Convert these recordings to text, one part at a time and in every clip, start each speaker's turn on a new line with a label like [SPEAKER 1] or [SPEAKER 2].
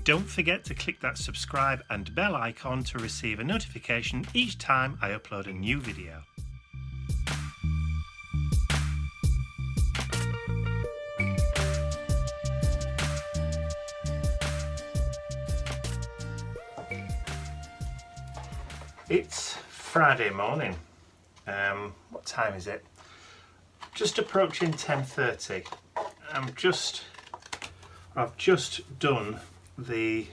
[SPEAKER 1] don't forget to click that subscribe and bell icon to receive a notification each time I upload a new video. It's Friday morning. What time is it? Just approaching 10:30. I've just done the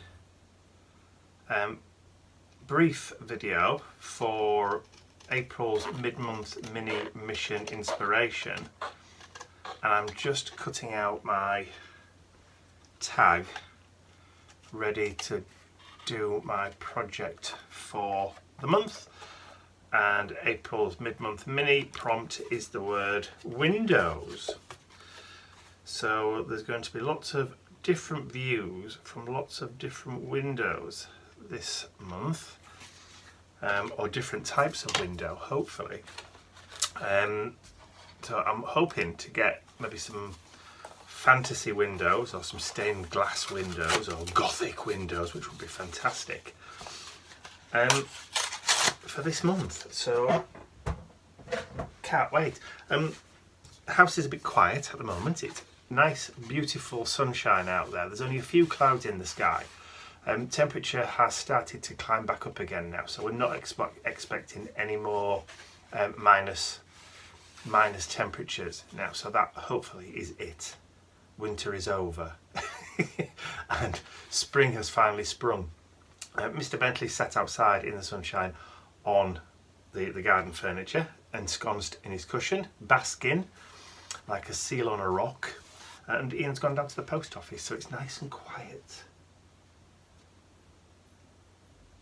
[SPEAKER 1] brief video for April's mid-month mini mission inspiration, and I'm just cutting out my tag ready to do my project for the month. And April's mid-month mini prompt is the word Windows. So there's going to be lots of different views from lots of different windows this month, or different types of window, hopefully. So I'm hoping to get maybe some fantasy windows or some stained glass windows or gothic windows, which would be fantastic for this month. So can't wait. The house is a bit quiet at the moment. It's nice, beautiful sunshine out there. There's only a few clouds in the sky. Temperature has started to climb back up again now, so we're not expecting any more minus temperatures now. So that hopefully is it. Winter is over and spring has finally sprung. Mr. Bentley sat outside in the sunshine on the garden furniture, ensconced in his cushion, basking like a seal on a rock. And Ian's gone down to the post office, so it's nice and quiet.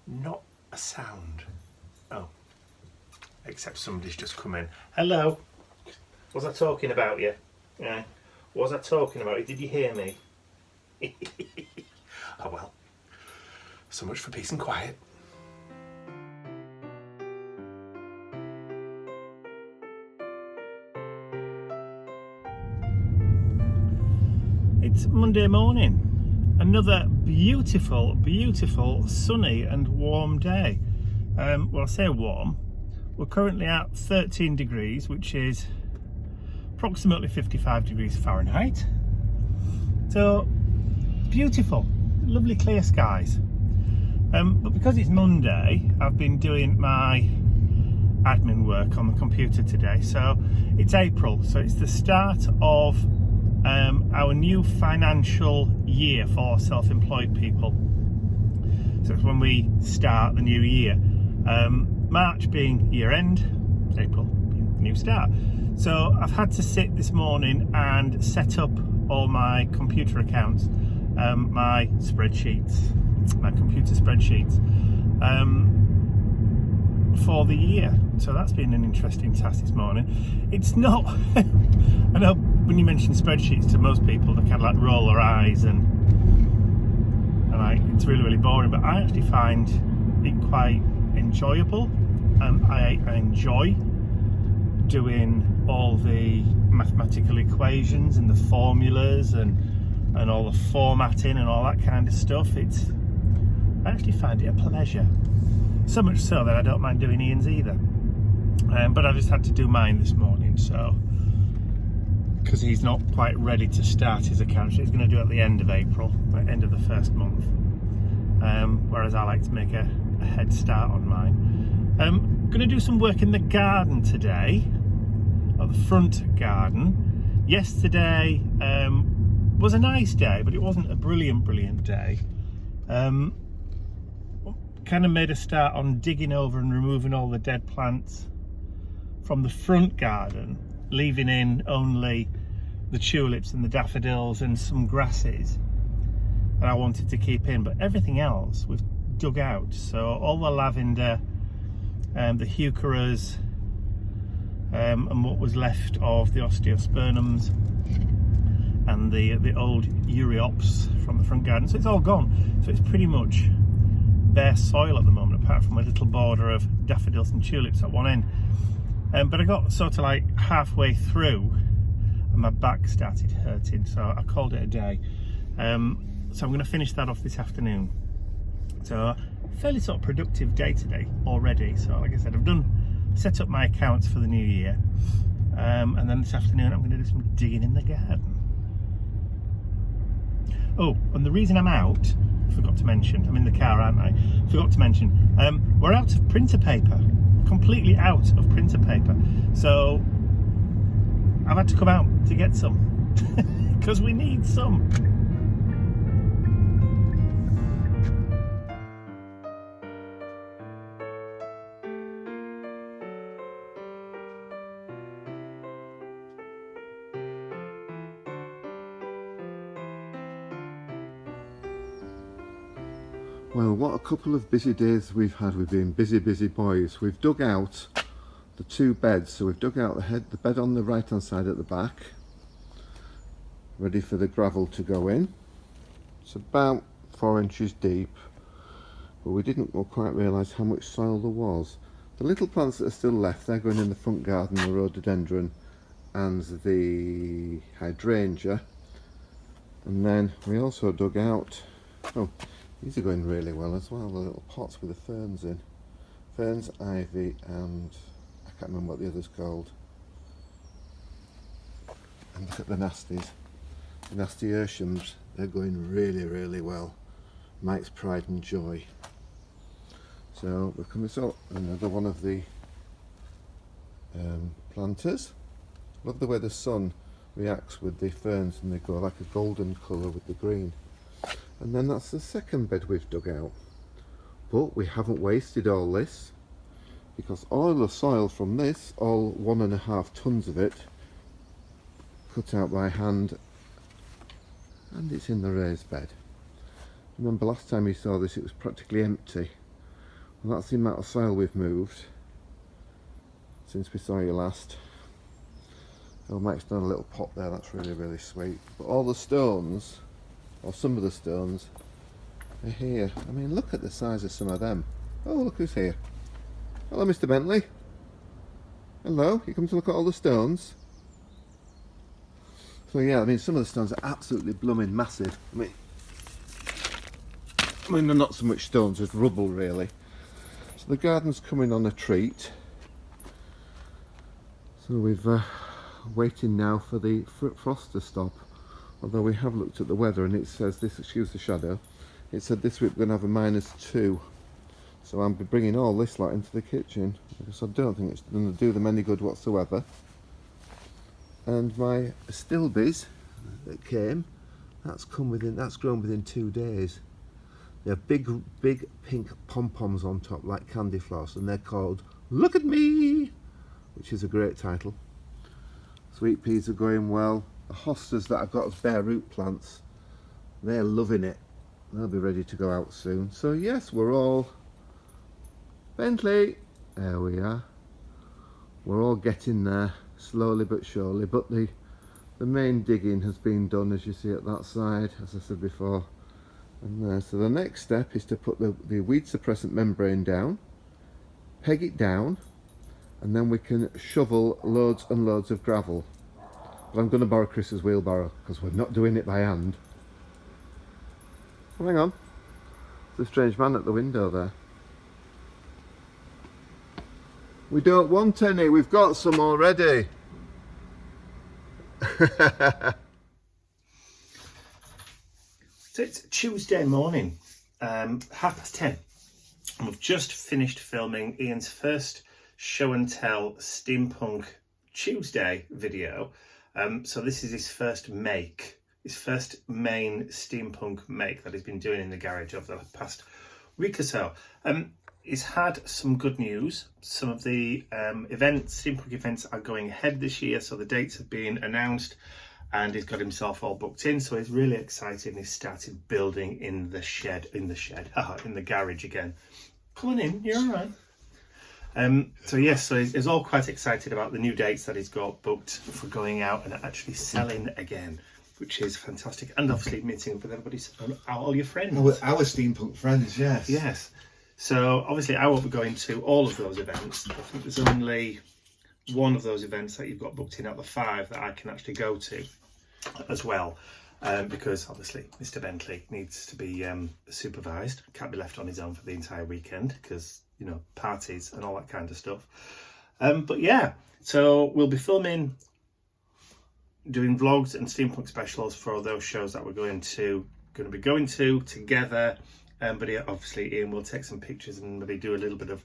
[SPEAKER 1] Not a sound. Oh, except somebody's just come in. Hello. Was I talking about you? Yeah. Was I talking about you? Did you hear me? Oh well. So much for peace and quiet. It's Monday morning. Another beautiful, beautiful sunny and warm day. Well, I say warm. We're currently at 13 degrees, which is approximately 55 degrees Fahrenheit. So beautiful, lovely clear skies. But because it's Monday, I've been doing my admin work on the computer today. So it's April, so it's the start of our new financial year for self-employed people. So it's when we start the new year. March being year end, April being the new start. So I've had to sit this morning and set up all my computer accounts, my spreadsheets, my computer spreadsheets for the year. So that's been an interesting task this morning. It's not, I know when you mention spreadsheets to most people, they kind of like roll their eyes and like it's really, really boring, but I actually find it quite enjoyable. I enjoy doing all the mathematical equations and the formulas and all the formatting and all that kind of stuff. I actually find it a pleasure. So much so that I don't mind doing Ian's either. But I just had to do mine this morning, so because he's not quite ready to start his account. He's going to do it at the end of April, at the end of the first month. Whereas I like to make a head start on mine. Going to do some work in the garden today, or the front garden. Yesterday was a nice day, but it wasn't a brilliant day. Kind of made a start on digging over and removing all the dead plants from the front garden, leaving in only the tulips and the daffodils and some grasses that I wanted to keep in, but everything else we've dug out. So all the lavender, the heucheras, and what was left of the osteospermums and the old Euryops from the front garden. So it's all gone. So it's pretty much bare soil at the moment, apart from a little border of daffodils and tulips at one end. But I got sort of like halfway through and my back started hurting, so I called it a day. So I'm going to finish that off this afternoon. So fairly sort of productive day today already. So like I said, I've set up my accounts for the new year, and then this afternoon I'm going to do some digging in the garden. Oh, and the reason I'm out, I forgot to mention, I'm in the car, aren't I? Forgot to mention, we're out of printer paper, completely out of printer paper. So I've had to come out to get some because we need some.
[SPEAKER 2] Well, what a couple of busy days we've had. We've been busy boys. We've dug out the 2 beds. So we've dug out the bed on the right hand side at the back, ready for the gravel to go in. It's about 4 inches deep, but we didn't quite realise how much soil there was. The little plants that are still left, they're going in the front garden, the rhododendron and the hydrangea. And then we also dug out, these are going really well as well, the little pots with the ferns in. Ferns, ivy, and I can't remember what the other's called. And look at the nasties. The nasturtiums, they're going really well. Mike's pride and joy. So we're coming to another one of the planters. Love the way the sun reacts with the ferns and they go like a golden colour with the green. And then that's the second bed we've dug out. But we haven't wasted all this, because all the soil from this, all 1.5 tons of it, cut out by hand, and it's in the raised bed. Remember last time you saw this, it was practically empty. Well, that's the amount of soil we've moved since we saw you last. Oh, Mike's done a little pot there, that's really sweet. But all the stones, or some of the stones, are here. I mean, look at the size of some of them. Oh, look who's here. Hello, Mr. Bentley. Hello, you come to look at all the stones? So yeah, I mean, some of the stones are absolutely blooming massive. I mean they're not so much stones as rubble really. So the garden's coming on a treat. So we've waiting now for the frost to stop. Although we have looked at the weather and it says this, excuse the shadow, it said this week we're going to have a -2. So I'm bringing all this lot into the kitchen because I don't think it's going to do them any good whatsoever. And my stilbies that came, that's grown within 2 days. They have big pink pom-poms on top like candy floss, and they're called Look at Me, which is a great title. Sweet peas are going well. The hostas that I've got as bare root plants, they're loving it. They'll be ready to go out soon. So yes, we're all Bentley, there we are. We're all getting there, slowly but surely. But the main digging has been done, as you see at that side, as I said before. And there. So the next step is to put the weed suppressant membrane down, peg it down, and then we can shovel loads and loads of gravel. But I'm going to borrow Chris's wheelbarrow because we're not doing it by hand. Oh, hang on, there's a strange man at the window there. We don't want any, we've got some already.
[SPEAKER 1] So it's Tuesday morning, 10:30, and we've just finished filming Ian's first show and tell Steampunk Tuesday video. So this is his first main steampunk make that he's been doing in the garage over the past week or so. He's had some good news. Some of the steampunk events are going ahead this year, so the dates have been announced and he's got himself all booked in, so he's really excited and he's started building in the garage again. Come on in, you're all right. So yes, so he's all quite excited about the new dates that he's got booked for going out and actually selling again, which is fantastic. And obviously meeting up with everybody, all your friends.
[SPEAKER 3] Our steampunk friends, yes.
[SPEAKER 1] Yes. So obviously I won't be going to all of those events. I think there's only one of those events that you've got booked in out of the 5 that I can actually go to as well. because obviously Mr. Bentley needs to be supervised, can't be left on his own for the entire weekend because, you know, parties and all that kind of stuff. But yeah, so we'll be filming, doing vlogs and steampunk specials for those shows that we're going to be going to together. But yeah, obviously Ian will take some pictures and maybe do a little bit of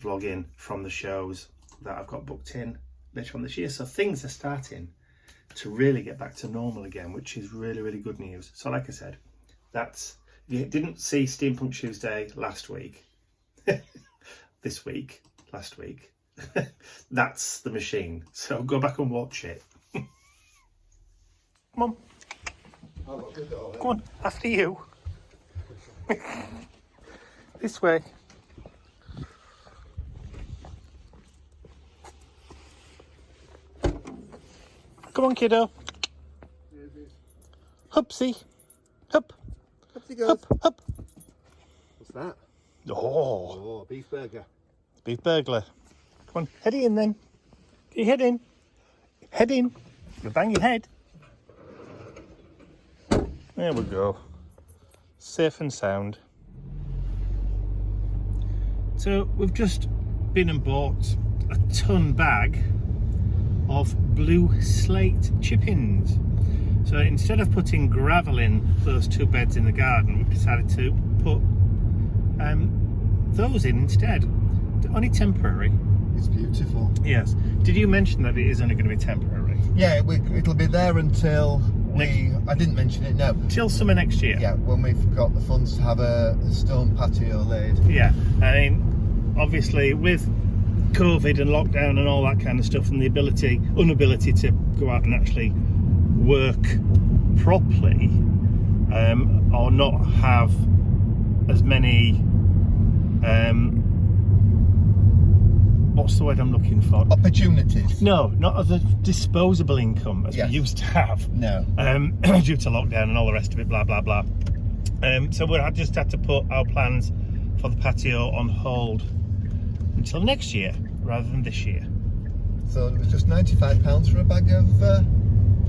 [SPEAKER 1] vlogging from the shows that I've got booked in later on this year. So things are starting to really get back to normal again, which is really, really good news. So like I said, that's, if you didn't see Steampunk Tuesday last week, this week, last week, that's the machine. So go back and watch it. Come on. Come on, after you. This way. Come on, kiddo. Hupsy. Hup.
[SPEAKER 2] Hupsy goes.
[SPEAKER 1] Hup, hup.
[SPEAKER 2] What's that?
[SPEAKER 1] Oh,
[SPEAKER 2] Oh, beef burger.
[SPEAKER 1] beef burglar. Come on, head in then. Get your head in. Head in. You'll bang your head. There we go. Safe and sound. So we've just been and bought a ton bag of blue slate chippings. So instead of putting gravel in those 2 beds in the garden, we've decided to put those in instead. Only temporary.
[SPEAKER 2] It's beautiful.
[SPEAKER 1] Yes. Did you mention that it is only going to be temporary?
[SPEAKER 2] Yeah, it'll be there until I didn't mention it, no.
[SPEAKER 1] Till summer next year?
[SPEAKER 2] Yeah, when we've got the funds to have a stone patio laid.
[SPEAKER 1] Yeah. I mean, obviously with COVID and lockdown and all that kind of stuff, and the inability to go out and actually work properly, or not have as many what's the word I'm looking for?
[SPEAKER 2] Opportunities.
[SPEAKER 1] No, not as a disposable income as
[SPEAKER 2] Yes.
[SPEAKER 1] we used to have.
[SPEAKER 2] No.
[SPEAKER 1] Due to lockdown and all the rest of it, blah blah blah. So I just had to put our plans for the patio on hold until next year rather than this year.
[SPEAKER 2] So it was just £95 for a bag of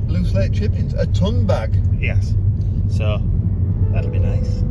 [SPEAKER 2] blue slate chippings. A ton bag.
[SPEAKER 1] Yes. So that'll be nice.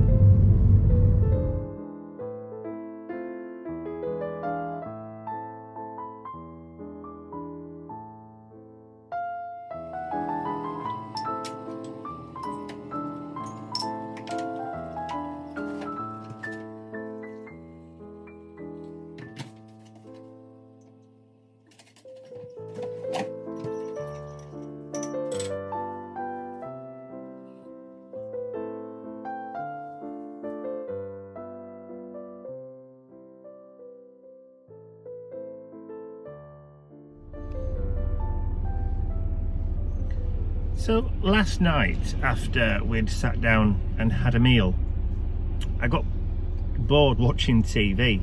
[SPEAKER 1] So last night, after we'd sat down and had a meal, I got bored watching TV.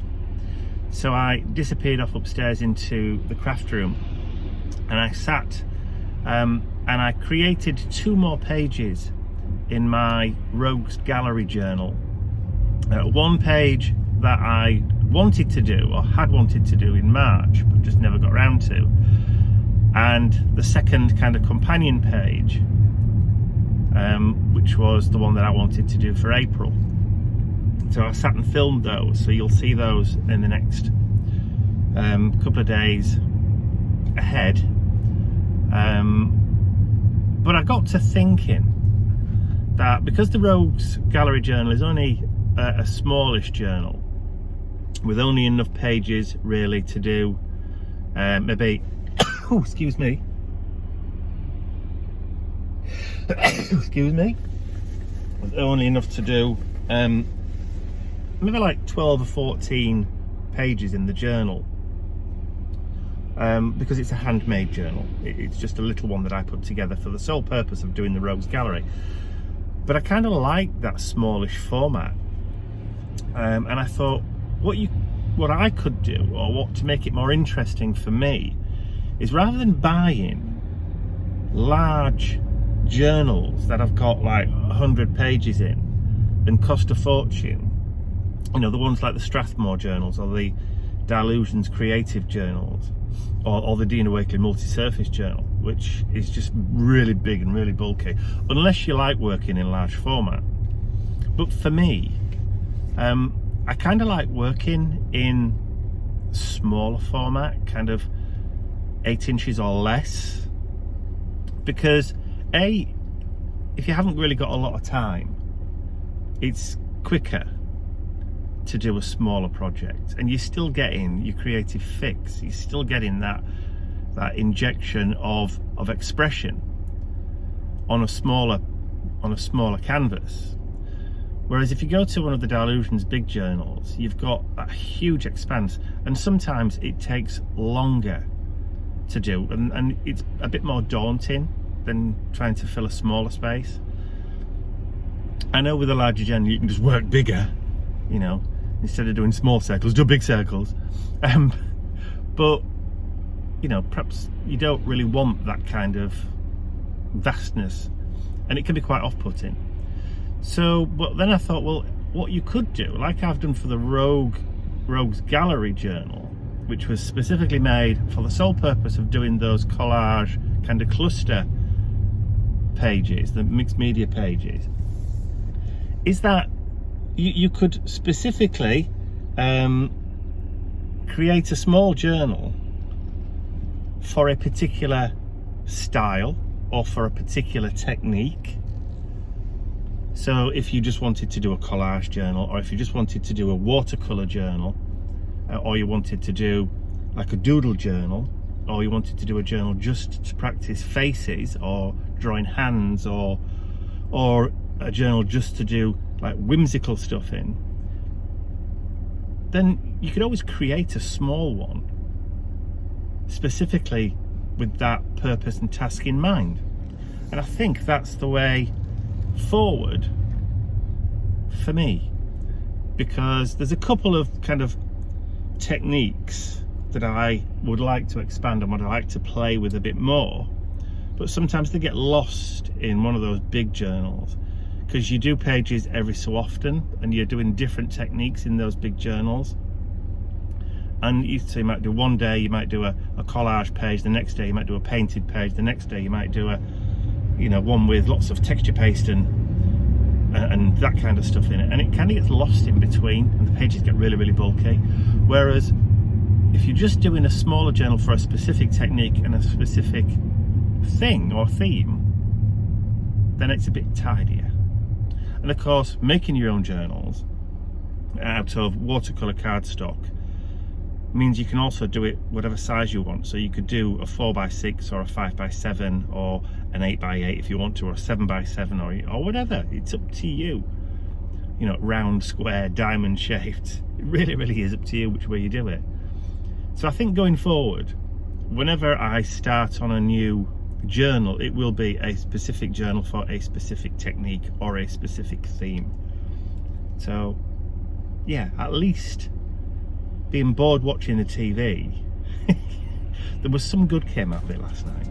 [SPEAKER 1] So I disappeared off upstairs into the craft room and I sat and I created 2 more pages in my Rogues Gallery journal. One page that I wanted to do, or had wanted to do in March, but just never got around to. And the second kind of companion page, which was the one that I wanted to do for April. So I sat and filmed those, so you'll see those in the next couple of days ahead. But I got to thinking that because the Rogues Gallery journal is only a smallish journal with only enough pages really to do maybe oh, excuse me. Excuse me. With only enough to do maybe like 12 or 14 pages in the journal. Because it's a handmade journal. It's just a little one that I put together for the sole purpose of doing the Rogues Gallery. But I kind of like that smallish format. And I thought what I could do, or what to make it more interesting for me, is rather than buying large journals that have got like 100 pages in and cost a fortune, you know, the ones like the Strathmore journals or the Dilutions Creative journals or the Dean Awakening Multi-Surface journal, which is just really big and really bulky, unless you like working in large format. But for me, I kind of like working in smaller format, kind of 8 inches or less, because if you haven't really got a lot of time, it's quicker to do a smaller project, and you're still getting your creative fix. You're still getting that injection of expression on a smaller canvas. Whereas if you go to one of the Dilutions big journals, you've got a huge expanse, and sometimes it takes longer to do, and it's a bit more daunting than trying to fill a smaller space. I know with a larger journal you can just work bigger, you know, instead of doing small circles, do big circles. But you know, perhaps you don't really want that kind of vastness, and it can be quite off-putting. So, but then I thought, well, what you could do, like I've done for the Rogues Gallery journal, which was specifically made for the sole purpose of doing those collage kind of cluster pages, the mixed media pages, is that you could specifically create a small journal for a particular style or for a particular technique. So if you just wanted to do a collage journal, or if you just wanted to do a watercolor journal, or you wanted to do like a doodle journal, or you wanted to do a journal just to practice faces or drawing hands, or a journal just to do like whimsical stuff in, then you could always create a small one specifically with that purpose and task in mind. And I think that's the way forward for me, because there's a couple of kind of techniques that I would like to expand on, what I like to play with a bit more, but sometimes they get lost in one of those big journals, because you do pages every so often and you're doing different techniques in those big journals. And so you might do one day, you might do a collage page, the next day you might do a painted page, the next day you might do a, you know, one with lots of texture paste and that kind of stuff in it, and it kind of gets lost in between and the pages get really, really bulky. Whereas if you're just doing a smaller journal for a specific technique and a specific thing or theme, then it's a bit tidier. And of course, making your own journals out of watercolor cardstock means you can also do it whatever size you want. So you could do a 4x6 or a 5x7 or an 8x8 if you want to, or a 7x7 or whatever. It's up to you. You know, round, square, diamond shaped. It really, really is up to you which way you do it. So I think going forward, whenever I start on a new journal, it will be a specific journal for a specific technique or a specific theme. So yeah, at least being bored watching the TV, there was some good came out of it last night.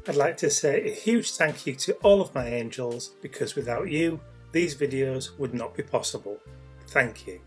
[SPEAKER 4] I'd like to say a huge thank you to all of my angels, because without you, these videos would not be possible. Thank you.